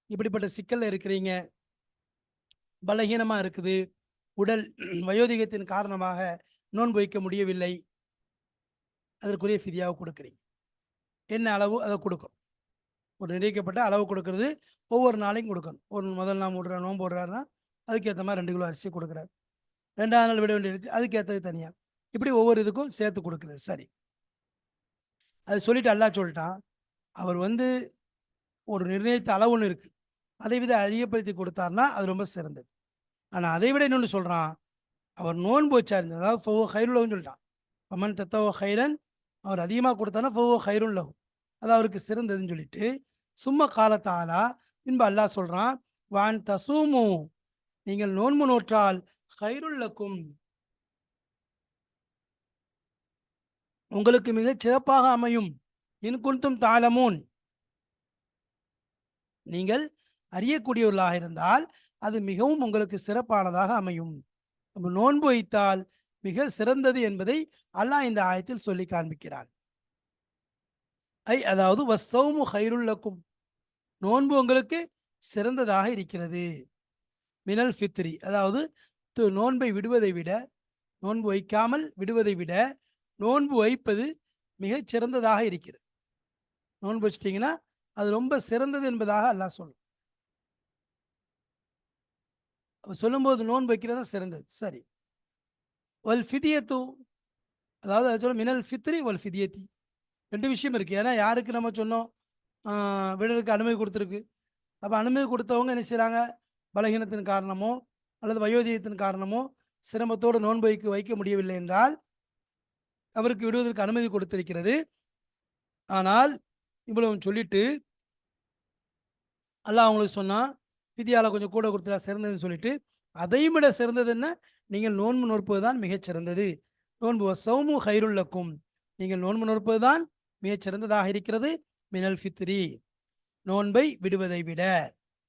இப்படிப்பட்ட சிக்கலில் இருக்கிறீங்க, பலகீனமாக இருக்குது, உடல் வயோதிகத்தின் காரணமாக நோன்பு வைக்க முடியவில்லை, அதற்குரிய ஃபிதியாவை கொடுக்குறீங்க. என்ன அளவு அதை கொடுக்கணும், ஒரு நிர்ணயிக்கப்பட்ட அளவு கொடுக்கறது, ஒவ்வொரு நாளையும் கொடுக்கணும். ஒரு முதல் நாள் நோன்பு போடுறாருன்னா அதுக்கேற்ற மாதிரி 2 கிலோ அரிசி கொடுக்குறாரு. 2ஆவது நாள் விட வேண்டியிருக்கு, அதுக்கேற்றது தனியாக, இப்படி ஒவ்வொரு இதுக்கும் சேர்த்து கொடுக்குறது. சரி, அது சொல்லிட்டு அல்லாஹ் சொல்லிட்டான், அவர் வந்து ஒரு நிர்ணயித்த அளவுன்னு இருக்குது, அதை விட அதிகப்படுத்தி கொடுத்தாருன்னா அது ரொம்ப சிறந்தது. ஆனால் அதை விட இன்னொன்று சொல்கிறான், அவர் நோன்பு வச்சார், அதாவது ஃபஹுவ ஹைருன் லஹுன்னு சொல்லிட்டான். ஃபமன் தத்தவ ஹைரன், அவர் அதிகமாக கொடுத்தாருன்னா ஃபஹுவ ஹைருன் லஹு, அது அவருக்கு சிறந்ததுன்னு சொல்லிட்டு, சும்மா காலத்தாலா பின்பு அல்லாஹ் சொல்கிறான், வான் தசூமு நீங்கள் நோன்பு நோற்றால் ஹைருல் லக்கும் உங்களுக்கு மிகச் சிறப்பாக அமையும், இன் குன்தும் தஅலமூன் நீங்கள் அறியக்கூடியவர்களாக இருந்தால் அது மிகவும் உங்களுக்கு சிறப்பானதாக அமையும். நோன்பு வைத்தால் மிக சிறந்தது என்பதை அல்லாஹ் இந்த ஆயத்தில் சொல்லி காண்பிக்கிறான். அதாவது வஸ்ஸௌமு ஹைருல் லக்கும், நோன்பு உங்களுக்கு சிறந்ததாக இருக்கிறது, மினல் ஃபித்ரி அதாவது நோன்பை விடுவதை விட, நோன்பு வைக்காமல் விடுவதை விட நோன்பு வைப்பது மிகச் சிறந்ததாக இருக்கிறது. நோன்பு வச்சிட்டிங்கன்னா அது ரொம்ப சிறந்தது என்பதாக அல்லாஹ் சொல்லும். சொல்லும்போது நோன்பு வைக்கிறது தான் சிறந்தது. சரி, வல் ஃபிதியத்து அதாவது அது சொல்ல மினல் ஃபித்ரி வல் ஃபிதியத்தி, 2 விஷயம் இருக்குது. ஏன்னா யாருக்கு நம்ம சொன்னோம் விடலுக்கு அனுமதி கொடுத்துருக்கு. அப்போ அனுமதி கொடுத்தவங்க என்ன செய்கிறாங்க, பலகீனத்தின் காரணமோ அல்லது வயோதிகத்தின் காரணமோ சிரமத்தோடு நோன்பு வைக்க முடியவில்லை என்றால் அவருக்கு விடுவதற்கு அனுமதி கொடுத்திருக்கிறது. ஆனால் இவ்வளவு சொல்லிட்டு அல்லாஹ் அவங்களுக்கு சொன்னா ஃபிதியால கொஞ்சம் கூட கொடுத்தா சிறந்ததுன்னு சொல்லிட்டு, அதையும் விட சிறந்தது என்ன? நீங்கள் நோன்பு நோற்பது தான் மிகச் சிறந்தது. நோன்பு வசௌமு ஹைருல் லக்கும், நீங்கள் நோன்பு நோற்பது தான் மிகச் சிறந்ததாக இருக்கிறது. மினல் ஃபித்ரி, நோன்பை விடுவதை விட.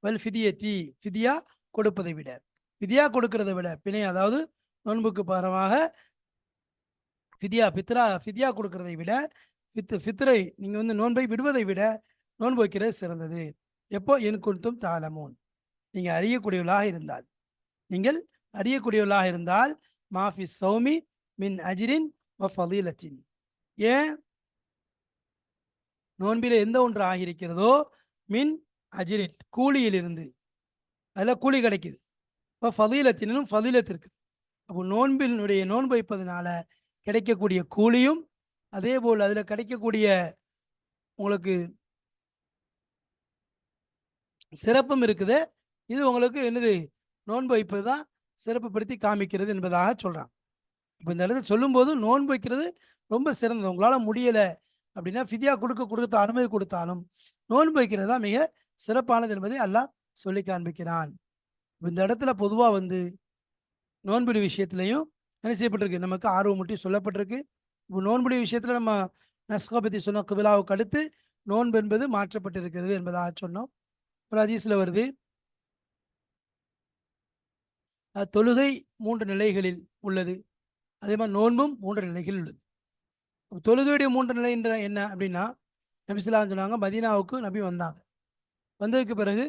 வல் ஃபிதியத்தி, ஃபிதியா கொடுப்பதை விட. ஃபிதியா கொடுக்கிறதை விட, பிணை அதாவது நோன்புக்கு பகரமாக ஃபித்ரா கொடுக்கிறதை விட, ஃபித்ரை நீங்கள் வந்து நோன்பை விடுவதை விட நோன்பு வைக்கிறது சிறந்தது. எப்போ? இன் குன்தும் தஅலமூன், நீங்கள் அறியக்கூடியவர்களாக இருந்தால் மாஃபி சௌமி மின் அஜ்ரின் வ ஃபதீலத்தின். ஏன்? நோன்பில் எந்த ஒன்று ஆகியிருக்கிறதோ மின் அஜ்ரின், கூலியிலிருந்து, அதில் கூலி கிடைக்குது. இப்போ ஃபதீலத்தினும் ஃபதீலத் இருக்குது. அப்போ நோன்பு வைப்பதனால கிடைக்கக்கூடிய கூலியும், அதே போல் அதில் கிடைக்கக்கூடிய உங்களுக்கு சிறப்பும் இருக்குது. இது உங்களுக்கு என்னது? நோன்பு வைப்பது தான் சிறப்புப்படுத்தி காமிக்கிறது என்பதாக சொல்கிறான். இப்போ இந்த இடத்துல சொல்லும்போது நோன்பு வைக்கிறது ரொம்ப சிறந்தது. உங்களால் முடியலை அப்படின்னா ஃபிதியா கொடுத்த அனுமதி கொடுத்தாலும் நோன்பு வைக்கிறது தான் மிக சிறப்பானது என்பதை அல்லாஹ் சொல்லி காண்பிக்கிறான். இந்த இடத்துல பொதுவாக வந்து நோன்புடைய விஷயத்துலையும் என்ன செய்யப்பட்டிருக்கு? நமக்கு ஆர்வமூட்டி சொல்லப்பட்டிருக்கு. இப்போ நோன்புடைய விஷயத்தில் நம்ம நஸ்கா பற்றி சொன்ன கிபிலாவுக்கு அடுத்து நோன்பு என்பது மாற்றப்பட்டிருக்கிறது என்பதாக சொன்னோம். ஒரு ஹதீஸில் வருது, தொழுகை 3 நிலைகளில் உள்ளது, அதே மாதிரி நோன்பும் 3 நிலைகளில் உள்ளது. தொழுகையுடைய 3 நிலை என்ற என்ன அப்படின்னா, நபி ஸல்லல்லாஹு அலைஹி வஸல்லம் சொன்னாங்க, மதீனாவுக்கு நபி வந்தாங்க. வந்ததுக்கு பிறகு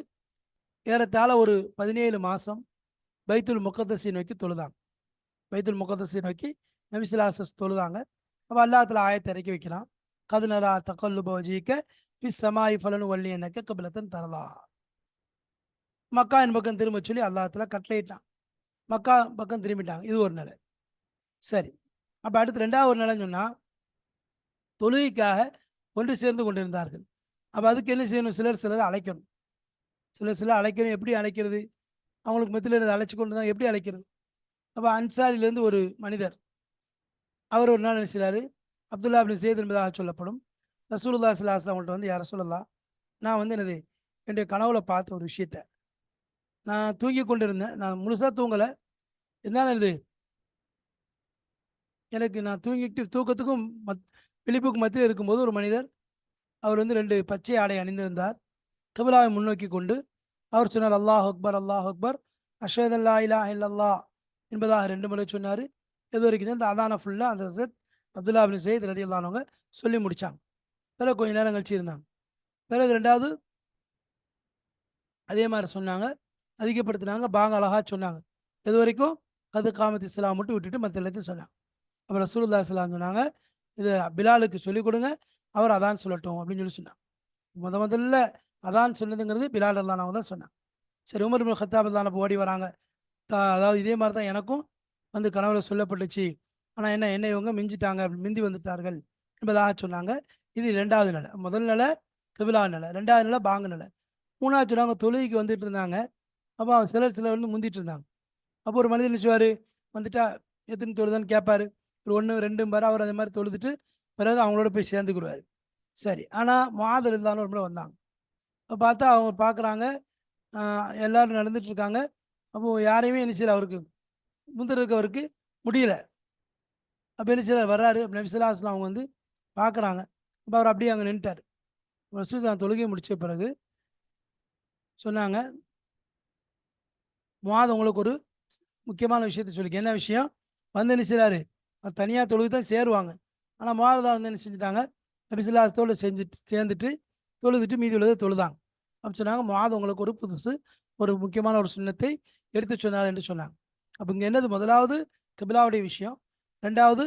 ஏறத்தாழ ஒரு 17 மாதம் பைத்துல் முகத்தஸை நோக்கி தொழுதாங்க. பைத்துல் முகத்தஸை நோக்கி நபி ஸல்லல்லாஹு அலைஹி வஸல்லம் தொழுதாங்க. அப்போ அல்லாஹ் தஆலா ஆயத்தை இறக்கி வைக்கிறான், கத் நரா தகல்லுப வஜ்ஹிக ஃபிஸ் ஸமாஇ ஃபலனுவல்லியன்னக கிப்லத்தன் தர்லாஹா. மக்காவின் பக்கம் திரும்ப சொல்லி அல்லாஹ் தஆலா கட்டளையிட்டான். மக்கா பக்கம் திரும்பிட்டாங்க. இது ஒரு நிலை. சரி, அப்போ அடுத்து 2வது ஒரு நிலைன்னு சொன்னால், தொழுகைக்காக ஒன்று சேர்ந்து கொண்டிருந்தார்கள். அப்போ அதுக்கு என்ன செய்யணும்? சிலர் அழைக்கணும். சிலர் அழைக்கணும். எப்படி அழைக்கிறது? அவங்களுக்கு மத்தியில் இருந்து அழைச்சி கொண்டு தான் எப்படி அழைக்கிறது? அப்போ அன்சாரிலேருந்து ஒரு மனிதர், அவர் ஒரு நாள் என்ன செய்கிறாரு? அப்துல்லா இப்னு ஸைத் என்பதாக சொல்லப்படும், ரசூலுல்லாஹி ஸல்லல்லாஹு அலைஹி வஸல்லம் அவங்கள்ட்ட வந்து, யா ரசூலல்லாஹ், நான் வந்து என்னது என்னுடைய கனவுல பார்த்த ஒரு விஷயத்தை, நான் தூங்கி கொண்டு இருந்தேன், நான் முழுசாக தூங்கலை, இருந்தாலும் இது எனக்கு நான் தூக்கத்துக்கும் விழிப்புக்கும் மத்தியில் இருக்கும்போது ஒரு மனிதர், அவர் வந்து 2 பச்சை ஆடை அணிந்திருந்தார். கிபிலாவை முன்னோக்கி கொண்டு அவர் சொன்னார், அல்லாஹ் அக்பர் அல்லாஹ் அக்பர் அஷ்ஹது அல்லா இலாஹ இல்லல்லாஹ் என்பதாக 2 முறை சொன்னார். எது வரைக்கும் அந்த அதான ஃபுல்லாக அந்த ஹஸரத் அப்துல்லா இப்னு ஸைத் ரலியல்லாஹு அன்ஹு சொல்லி முடித்தாங்க. பிறகு கொஞ்சம் நேரம் கழிச்சு இருந்தாங்க. பிறகு 2வது அதே மாதிரி சொன்னாங்க, அதிகப்படுத்தினாங்க, பாங்க அழகாக சொன்னாங்க. எது வரைக்கும்? கது காமத் இஸ்லாம் மட்டும் விட்டுட்டு மற்ற எல்லாத்தையும் சொன்னாங்க. அப்புறம் ரசூலுல்லாஹி ஸல்லல்லாஹு அலைஹி வஸல்லம் சொன்னாங்க, இதை பிலாலுக்கு சொல்லிக் கொடுங்க, அவர் அதான் சொல்லட்டும் அப்படின்னு சொல்லி சொன்னாங்க. முதல்ல அதான் சொன்னதுங்கிறது பிலால் ரலியல்லாஹு அன்ஹு தான் சொன்னாங்க. சரி, உமர் இப்னு கத்தாப் ரலியல்லாஹு அன்ஹு ஓடி வராங்க. அதாவது இதே மாதிரி தான் எனக்கும் வந்து கனவுல சொல்லப்பட்டுச்சு, ஆனால் என்னை இவங்க மிஞ்சிட்டாங்க, மிந்தி வந்துட்டார்கள் என்பதாக சொன்னாங்க. இது 2வது நிலை. முதல் நிலை கிபிலா நிலை, 2வது நிலை பாங்கு நிலை. 3வது சொன்னாங்க, தொழுகைக்கு வந்துட்டு இருந்தாங்க. அப்போ சிலர் வந்து முந்திட்டு இருந்தாங்க. அப்போ ஒரு மனிதன் நினைச்சுவார், வந்துட்டா எத்தனை தொழுதான்னு கேட்பாரு. ஒரு 1 2 அவர் அதே மாதிரி தொழுதுட்டு பிறகு அவங்களோட போய் சேர்ந்துக்குருவார். சரி, ஆனால் முஆத் ரலியல்லாஹு அன்ஹு ஒரு முறை வந்தாங்க. அப்போ பார்த்தா அவங்க பார்க்குறாங்க, எல்லோரும் நடந்துட்டு இருக்காங்க. அப்போது யாரையுமே என்ன செய்யல, அவருக்கு முந்திருக்கு அவருக்கு முடியல. அப்போ என்ன செய்யறாரு? வர்றாரு. நபி ஸல்லல்லாஹு அலைஹி வஸல்லம் அவங்க வந்து பார்க்குறாங்க. அப்போ அவர் அப்படியே அங்கே நின்றுட்டார். ரசூலுல்லாஹ் தொழுகையை முடித்த பிறகு சொன்னாங்க, முஆத் உங்களுக்கு ஒரு முக்கியமான விஷயத்தை சொல்லிக்க. என்ன விஷயம்? வந்து என்ன செய்கிறாரு? அவர் தனியாக தொழுது தான் சேருவாங்க. ஆனால் முஆத் வந்து என்ன செஞ்சுட்டாங்க? நபி ஸல்லல்லாஹு அலைஹி வஸல்லம் சேர்ந்துட்டு தொழுதுட்டு மீதி உள்ளதை தொழுதாங்க. அப்படி சொன்னாங்க, முஆத் உங்களுக்கு ஒரு முக்கியமான ஒரு சுன்னத்தை எடுத்து சொன்னார் என்று சொன்னாங்க. அப்போ இங்கே என்னது? முதலாவது கிபிலாவுடைய விஷயம், 2வது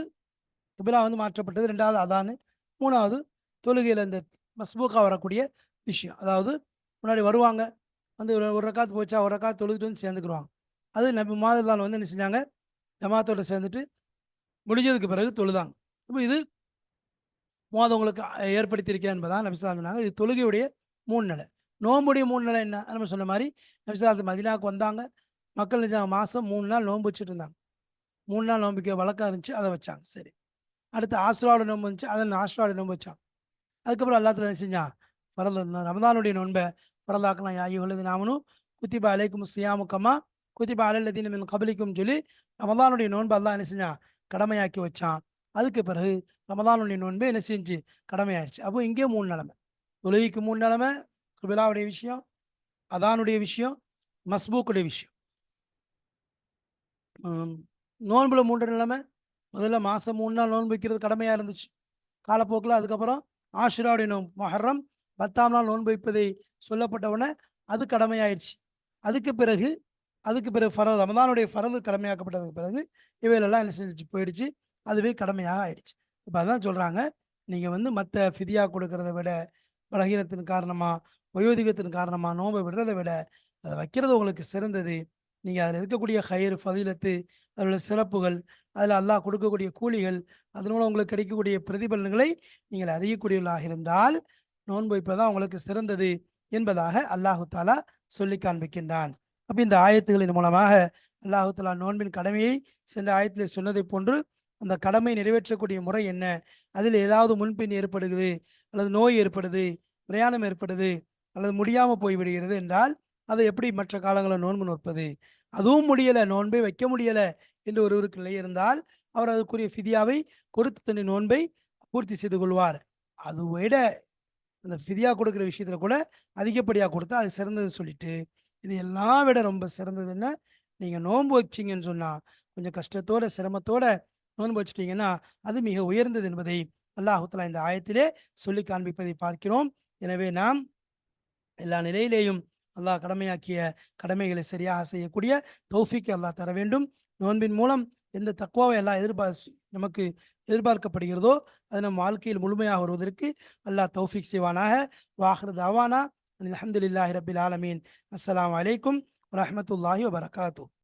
கிபிலா வந்து மாற்றப்பட்டது, 2வது அதானு, 3வது தொழுகையில் இந்த மஸ்பூக்கா வரக்கூடிய விஷயம். அதாவது முன்னாடி வருவாங்க, வந்து ஒரு ரக்காத்து போச்சா, ஒரு ரக்காத்து தொழுதுட்டு வந்து சேர்ந்துக்குருவாங்க. அது நபி முஆத் வந்து என்ன செஞ்சாங்க? ஜமாத்தோடு சேர்ந்துட்டு முடிஞ்சதுக்கு பிறகு தொழுதாங்க. இப்போ இது முஆத் உங்களுக்கு ஏற்படுத்தியிருக்கிறேன் என்பதான் நபி ஸல்லல்லாஹு அலைஹி வஸல்லம் சொன்னாங்க. இது தொழுகையுடைய 3 நிலை. நோம்புடைய 3 நிலை என்ன? நம்ம சொன்ன மாதிரி நபி ஸல்லல்லாஹு அலைஹி வஸல்லம் மதீனாவுக்கு வந்தாங்க. மக்கள் மாதம் 3 நாள் நோன்பு வச்சுட்டு இருந்தாங்க. 3 நாள் நோம்பிக்க வழக்கம் இருந்துச்சு, அதை வச்சாங்க. சரி. அடுத்து ஆசுராவுடைய நோன்பு வந்துச்சு, அதில் ஆசுராவுடைய நோன்பு வச்சாங்க. அதுக்கப்புறம் அல்லாஹ் தஆலா என்ன செஞ்சான், ஃபரது ரமதானுடைய நோன்பை ஃபரதாக்கலாம். யா அய்யுஹல்லதீன ஆமனூ குத்திப அலைக்குமுஸ் ஸியாமு கமா குத்திப அலல் லதீன மின் கப்லிக்கும் சொல்லி ரமதானுடைய நோன்பை அல்லாஹ் என்ன செஞ்சான், கடமையாக்கி வச்சான். அதுக்கு பிறகு ரமதானுடைய நோன்பு என்ன செஞ்சு கடமையாயிருச்சு. அப்போ இங்கே 3 நிலைமை. தொழுகைக்கு 3 நிலைமை, கிபிலாவுடைய விஷயம், அதானுடைய விஷயம், மஸ்பூக்குடைய விஷயம். நோன்புல 3 நிலைமை. முதல்ல மாதம் 3 நாள் நோன்பு வைக்கிறது கடமையாக இருந்துச்சு. காலப்போக்கில் அதுக்கப்புறம் ஆஷுராவுடைய நோன்பு முஹர்ரம் 10ஆம் நாள் நோன்பு வைப்பதை சொல்லப்பட்ட உடனே அது கடமையாயிடுச்சு. அதுக்கு பிறகு ஃபரது ரமதானுடைய ஃபரது கடமையாக்கப்பட்டதுக்கு பிறகு இவையிலெல்லாம் என்ன செஞ்சு போயிடுச்சு, அதுவே கடமையாக ஆயிடுச்சு. இப்போ அதான் சொல்கிறாங்க, நீங்கள் வந்து மற்ற ஃபிதியா கொடுக்கறத விட, பலகீனத்தின் காரணமாக, வயோதிகத்தின் காரணமாக நோன்பை விடுறதை விட அதை வைக்கிறது உங்களுக்கு சிறந்தது. நீங்கள் அதில் இருக்கக்கூடிய ஹைர் ஃபதிலத்து, அதில் உள்ள சிறப்புகள், அதில் அல்லாஹ் கொடுக்கக்கூடிய கூலிகள், அதன் மூலம் உங்களுக்கு கிடைக்கக்கூடிய பிரதிபலன்களை நீங்கள் அறியக்கூடியவர்களாக இருந்தால் நோன்பு வைப்பதுதான் உங்களுக்கு சிறந்தது என்பதாக அல்லாஹு தாலா சொல்லி காண்பிக்கின்றான். அப்போ இந்த ஆயத்துகளின் மூலமாக அல்லாஹு தாலா நோன்பின் கடமையை சென்ற ஆயத்தில் சொன்னதை போன்று அந்த கடமை நிறைவேற்றக்கூடிய முறை என்ன, அதில் ஏதாவது முன்பின் ஏற்படுகிறது, அல்லது நோய் ஏற்படுது, பிரயாணம் ஏற்படுது, அல்லது முடியாமல் போய்விடுகிறது என்றால் அதை எப்படி மற்ற காலங்களில் நோன்பு நோற்பது, அதுவும் முடியலை, நோன்பை வைக்க முடியலை என்று ஒருவருக்கு நிலை இருந்தால் அவர் அதுக்குரிய ஃபிதியாவை கொடுத்து தன்னுடைய நோன்பை பூர்த்தி செய்து கொள்வார். அதை விட அந்த ஃபிதியா கொடுக்குற விஷயத்தில் கூட அதிகப்படியாக கொடுத்தா அது சிறந்ததுன்னு சொல்லிட்டு, இது எல்லாம் விட ரொம்ப சிறந்ததுன்னா நீங்கள் நோன்பு வச்சிங்கன்னு சொன்னால், கொஞ்சம் கஷ்டத்தோட சிரமத்தோட நோன்பு வச்சிட்டிங்கன்னா அது மிக உயர்ந்தது என்பதை அல்லாஹ் தஆலா இந்த ஆயத்திலே சொல்லி காண்பிப்பதை பார்க்கிறோம். எனவே நாம் எல்லா நிலையிலேயும் அல்லாஹ் கடமையாக்கிய கடமைகளை சரியாக செய்யக்கூடிய தௌஃபீக்கை அல்லாஹ் தர வேண்டும். நோன்பின் மூலம் எந்த தக்வாவை எல்லாம் நமக்கு எதிர்பார்க்கப்படுகிறதோ அது நம் வாழ்க்கையில் முழுமையாக வருவதற்கு அல்லாஹ் தௌஃபீக் செய்வானாக. வாஹிரு தாவானா அல்ஹம்துலில்லாஹி ரப்பில் ஆலமீன். அஸ்ஸலாமு அலைக்கும் வரஹ்மத்துல்லாஹி வபரகாத்துஹு.